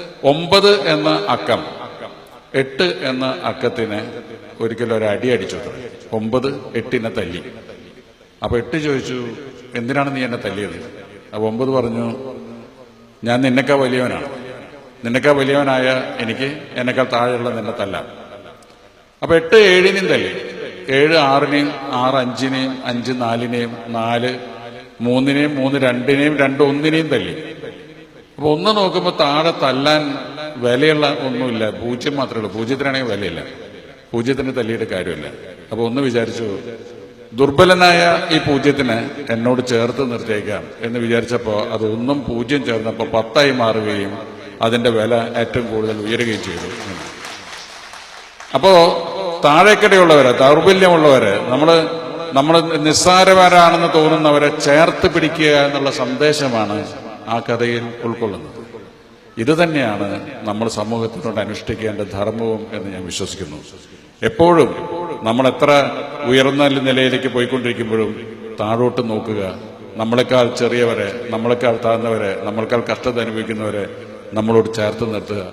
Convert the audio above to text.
9 എന്ന അക്കം 8 എന്ന അക്കത്തിന് ഒരിക്കലും ഒരു അടി അടിച്ചു. 9 8നെ തല്ലി. അപ്പൊ 8 ചോദിച്ചു, എന്തിനാണ് നീ എന്നെ തല്ലിയത്? അപ്പൊ 9 പറഞ്ഞു, ഞാൻ നിന്നെക്കാ വലിയവനാണ്. നിന്നെക്കാ വലിയവനായ എനിക്ക് എന്നെക്കാൾ താഴെയുള്ള നിന്നെ തല്ലാം. അപ്പൊ 8 7നെയും തല്ലി. 7 6നെയും, 6 5നെയും, 5 4നെയും, 4 3നെയും, 3 2നെയും, 2 1നെയും തല്ലി. അപ്പൊ 1 നോക്കുമ്പോ താഴെ തല്ലാൻ വിലയുള്ള ഒന്നുമില്ല, 0 മാത്രമേ ഉള്ളൂ. 0-ത്തിനാണെങ്കിൽ വിലയില്ല, 0-ത്തിന് തല്ലിയിട്ട് കാര്യമില്ല. അപ്പൊ 1 വിചാരിച്ചു, ദുർബലനായ ഈ 0-ത്തിനെ എന്നോട് ചേർത്ത് നിർത്തിയേക്കാം എന്ന് വിചാരിച്ചപ്പോ അത് 1ഉം 0 ചേർന്നപ്പോ 10ആയി മാറുകയും അതിന്റെ വില ഏറ്റവും കൂടുതൽ ഉയരുകയും ചെയ്തു. അപ്പോ താഴേക്കടയുള്ളവരെ, ദൗർബല്യമുള്ളവരെ, നമ്മൾ നിസ്സാരവരാണെന്ന് തോന്നുന്നവരെ ചേർത്ത് പിടിക്കുക എന്നുള്ള സന്ദേശമാണ് ആ കഥയിൽ ഉൾക്കൊള്ളുന്നത്. ഇത് തന്നെയാണ് നമ്മൾ സമൂഹത്തിനോട് അനുഷ്ഠിക്കേണ്ട ധർമ്മവും എന്ന് ഞാൻ വിശ്വസിക്കുന്നു. എപ്പോഴും നമ്മൾ എത്ര ഉയർന്ന നിലയിലേക്ക് പോയിക്കൊണ്ടിരിക്കുമ്പോഴും താഴോട്ട് നോക്കുക. നമ്മളെക്കാൾ ചെറിയവരെ, നമ്മളെക്കാൾ താഴ്ന്നവരെ, നമ്മളെക്കാൾ കഷ്ടത അനുഭവിക്കുന്നവരെ നമ്മളോട് ചേർത്ത് നിർത്തുക.